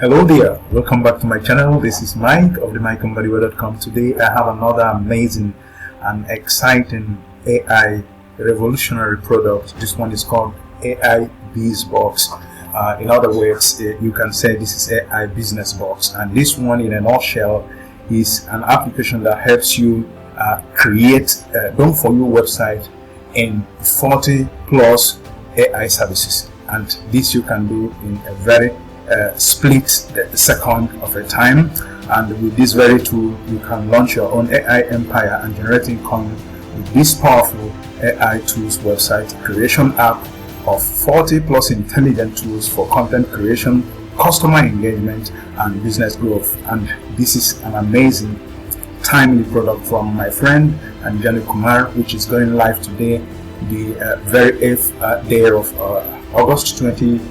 Hello there, welcome back to my channel. This is Mike of the Mbadiwe.com. Today I have another amazing and exciting AI revolutionary product. This one is called AI BizBox. In other words, you can say this is AI business box, and this one in a nutshell is an application that helps you create done for you website in 40 plus AI services, and this you can do in a very split second of a time. And with this very tool you can launch your own AI empire and generate income with this powerful AI tools website creation app of 40 plus intelligent tools for content creation, customer engagement and business growth. And this is an amazing timely product from my friend Mbadiwe Kumar, which is going live today, the very 8th day of August 2023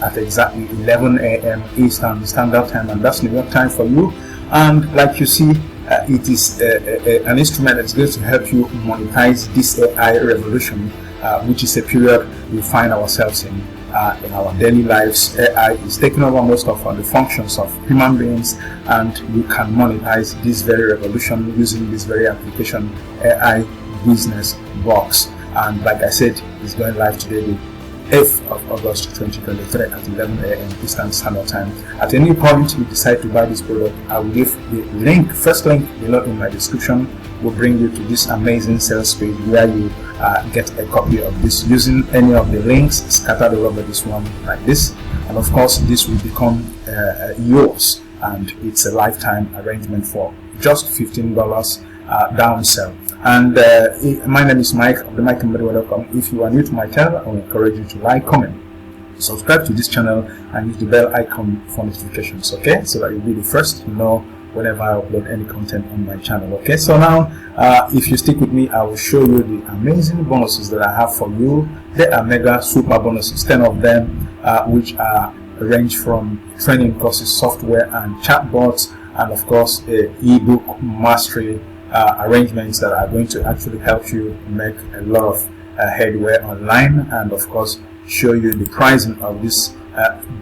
at exactly 11 a.m. Eastern Standard Time, and that's New York time for you. And like you see, it is an instrument that's going to help you monetize this AI revolution, which is a period we find ourselves in our daily lives. AI is taking over most of the functions of human beings, and you can monetize this very revolution using this very application, AI Business Box. And like I said, it's going live today, the 8th of August 2023 at 11 a.m. Eastern Standard Time. At any point you decide to buy this product, I will leave the link, first link below in my description, will bring you to this amazing sales page where you get a copy of this using any of the links scattered all over this one like this. And of course this will become yours, and it's a lifetime arrangement for just $15 downsell. And my name is Mike of the Mbadiwe.com. If you are new to my channel, I will encourage you to like, comment, subscribe to this channel and use the bell icon for notifications, okay, so that you'll be the first to know whenever I upload any content on my channel. Okay, so now if you stick with me, I will show you the amazing bonuses that I have for you. They are mega super bonuses, 10 of them, which are range from training courses, software and chatbots, and of course ebook mastery arrangements that are going to actually help you make a lot of headway online, and of course show you the pricing of this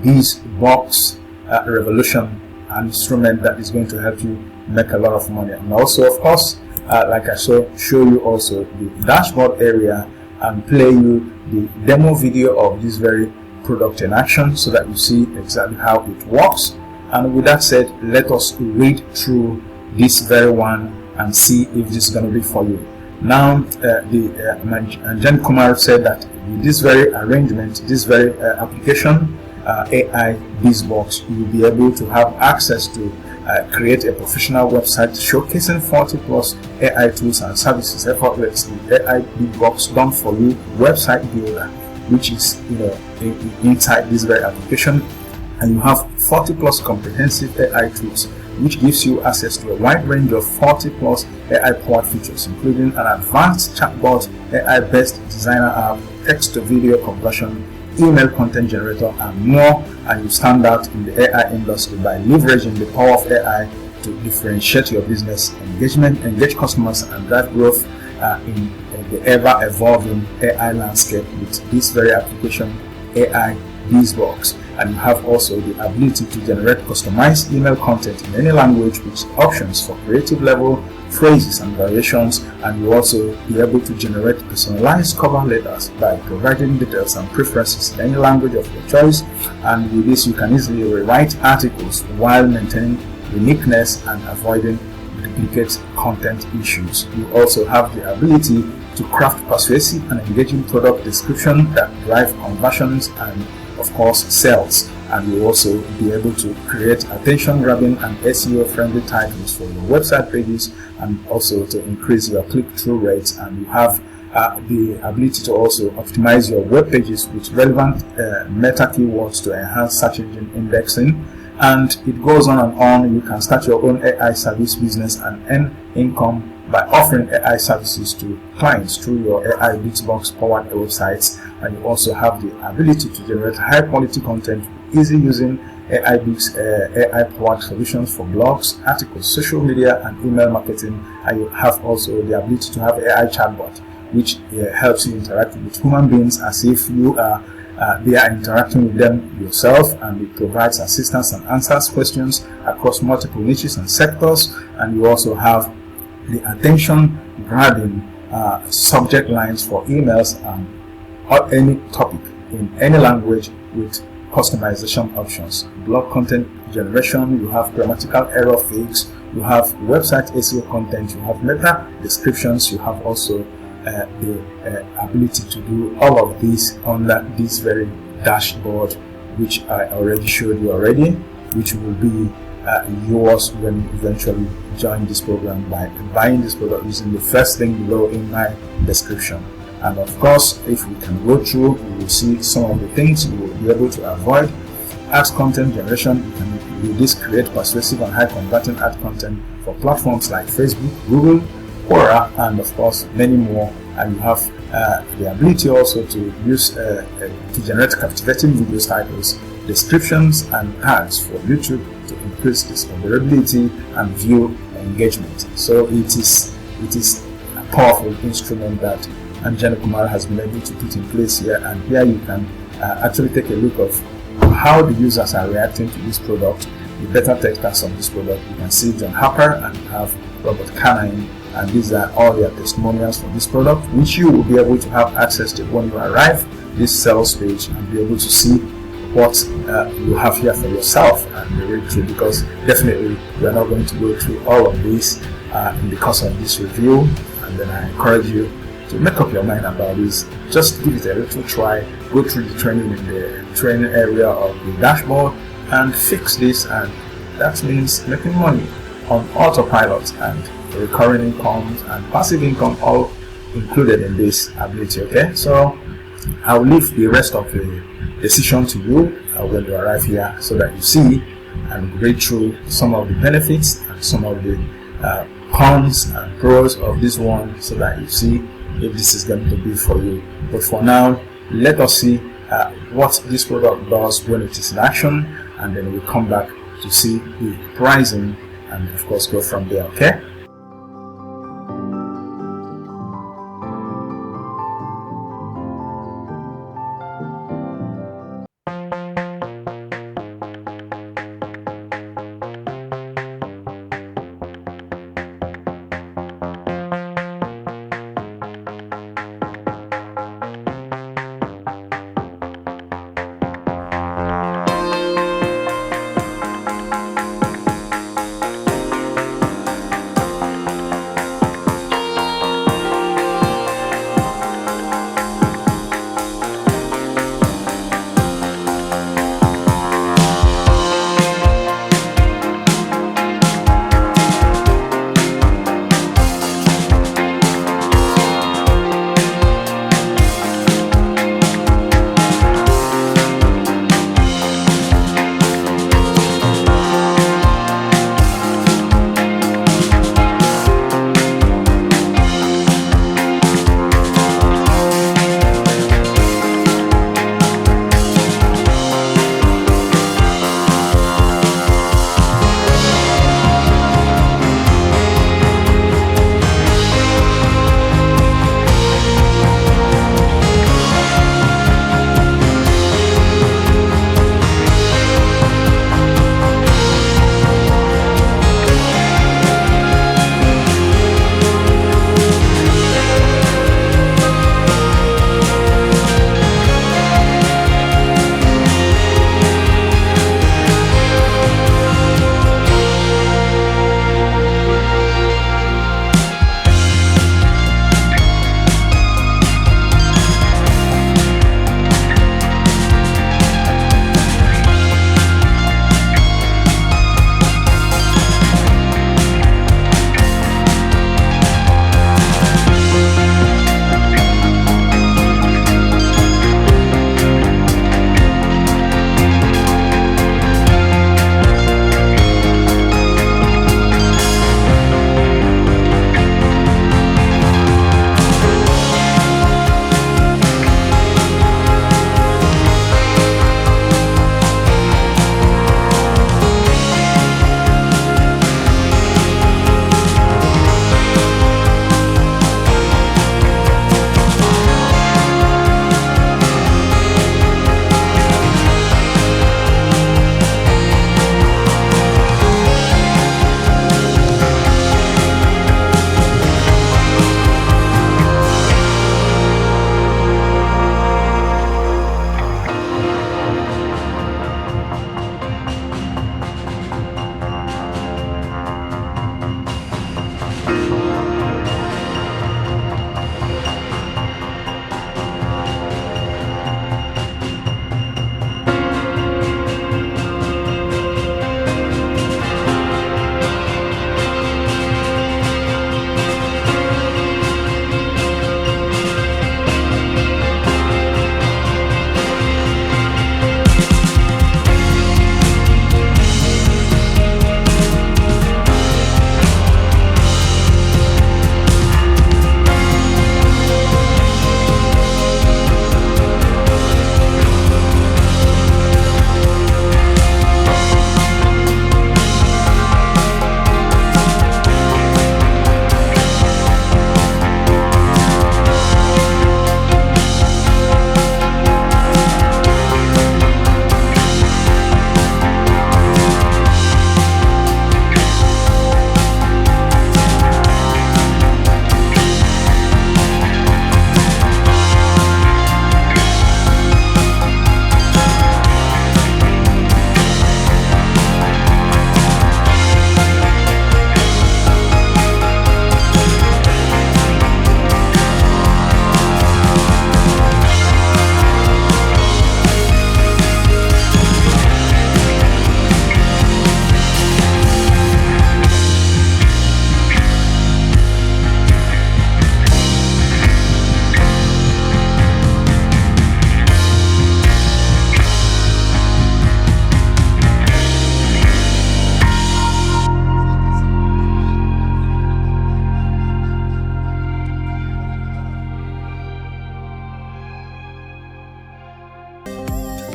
BizBox revolution, an instrument that is going to help you make a lot of money. And also of course like I show you also the dashboard area and play you the demo video of this very product in action so that you see exactly how it works. And with that said, let us read through this very one and see if this is going to be for you. Now Mbadiwe Kumar said that with this very arrangement, this very application, AI BizBox, you'll be able to have access to create a professional website showcasing 40 plus AI tools and services effortlessly. AI BizBox done for you website builder, which is inside this very application, and you have 40 plus comprehensive AI tools, which gives you access to a wide range of 40 plus AI powered features, including an advanced chatbot, AI based designer app, text to video conversion, email content generator and more. And you stand out in the AI industry by leveraging the power of AI to differentiate your business engage customers and drive growth in the ever evolving AI landscape with this very application, AI BizBox. And you have also the ability to generate customized email content in any language with options for creative level phrases and variations, and you also be able to generate personalized cover letters by providing details and preferences in any language of your choice. And with this you can easily rewrite articles while maintaining uniqueness and avoiding duplicate content issues. You also have the ability to craft persuasive and engaging product description that drive conversions and of course sales. And you also be able to create attention-grabbing and SEO-friendly titles for your website pages, and also to increase your click-through rates. And you have the ability to also optimize your web pages with relevant meta keywords to enhance search engine indexing. And it goes on and on. You can start your own AI service business and earn income by offering AI services to clients through your AI BizBox powered websites. And you also have the ability to generate high quality content easy using AI powered solutions for blogs, articles, social media and email marketing. And you have also the ability to have AI chatbot, which helps you interact with human beings as if you are they are interacting with them yourself, and it provides assistance and answers questions across multiple niches and sectors. And you also have the attention grabbing subject lines for emails or any topic in any language with customization options. Blog content generation, you have grammatical error fix, you have website SEO content, you have meta descriptions, you have also the ability to do all of this on this very dashboard, which I already showed you already, which will be yours when you eventually join this program by buying this product using the first link below in my description. And of course, if we can go through, you will see some of the things you will be able to avoid. Ads content generation, you can with this create persuasive and high converting ad content for platforms like Facebook, Google, Quora, and of course many more. And you have the ability also to use to generate captivating video titles, descriptions, and ads for YouTube to increase discoverability and view engagement. So it is a powerful instrument that Anjana Kumar has been able to put in place here. And here you can actually take a look of how the users are reacting to this product, the beta testers of this product. You can see John Harper and you have Robert Canine, and these are all their testimonials for this product, which you will be able to have access to when you arrive this sales page and be able to see what you have here for yourself and read through, because definitely we are not going to go through all of this in the course of this review. And then I encourage you to make up your mind about this. Just give it a little try, go through the training in the training area of the dashboard and fix this, and that means making money on autopilot and recurring incomes and passive income all included in this ability. Okay, so I'll leave the rest of the decision to you when you arrive here, so that you see and read through some of the benefits and some of the cons and pros of this one, so that you see if this is going to be for you. But for now, let us see what this product does when it is in action, and then we'll come back to see the pricing and of course go from there. Okay.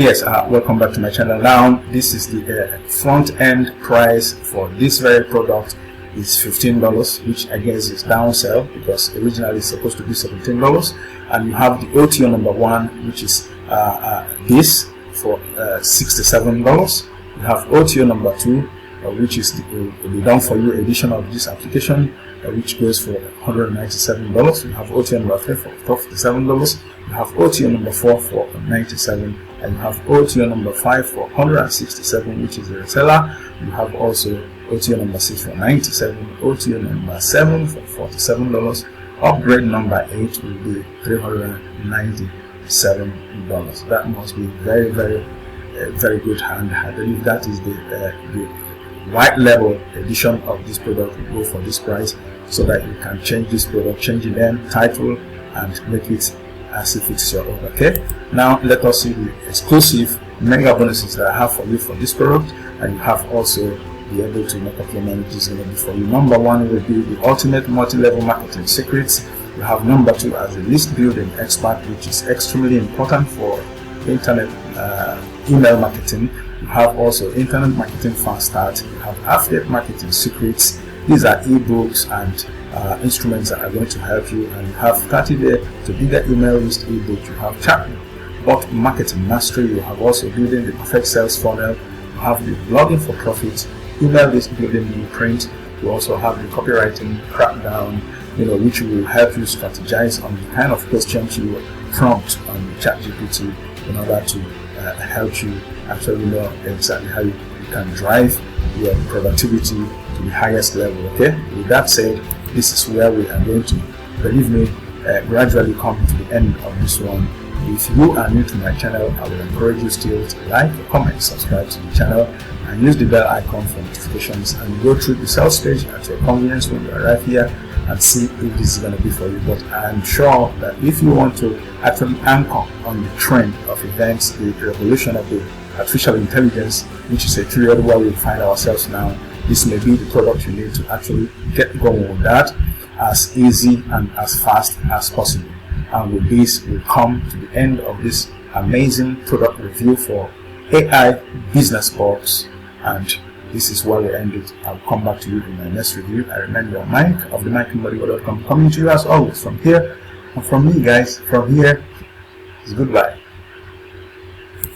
Yes, welcome back to my channel. Now this is the front end price for this very product is $15, which I guess is downsell because originally it's supposed to be $17. And you have the OTO number 1, which is this for $67. You have OTO number 2, which is the done for you edition of this application, which goes for $197. You have OTO number 3 for $57. You have OTO number 4 for $97, and you have OTO number 5 for $167, which is the reseller. You have also OTO number 6 for $97, OTO number 7 for $47. Upgrade number 8 will be $397. That must be very good, and I believe that is the white label edition of this product will go for this price, so that you can change this product, change the name, title, and make it as if it's your own. Okay, now let us see the exclusive mega bonuses that I have for you for this product, and you have also be able to make up your money. This is going to be for you. Number 1 will be the ultimate multi-level marketing secrets. You have number 2 as a list building expert, which is extremely important for internet email marketing. You have also internet marketing fast start. You have affiliate marketing secrets. These are ebooks and instruments that are going to help you. And you have 30-day to bigger email list ebook. You have chatbot marketing mastery. You have also building the perfect sales funnel. You have the blogging for profit, email list building blueprint. You also have the copywriting crackdown, which will help you strategize on the kind of questions you prompt on the ChatGPT in order to help you actually know exactly how you can drive your productivity to the highest level. Okay, with that said, this is where we are going to, believe me, gradually come to the end of this one. If you are new to my channel, I will encourage you still to like, comment, subscribe to the channel, and use the bell icon for notifications, and go through the sales page at your convenience when you arrive here and see if this is going to be for you. But I'm sure that if you want to actually anchor on the trend of events, the revolution of the artificial intelligence, which is a period where we find ourselves now, this may be the product you need to actually get going with that as easy and as fast as possible. And with this, we'll come to the end of this amazing product review for AI BizBox, and this is where we end it. I'll come back to you in my next review. I remain your Mike of the Mbadiwe.com, coming to you as always from here, and from me guys, from here is goodbye.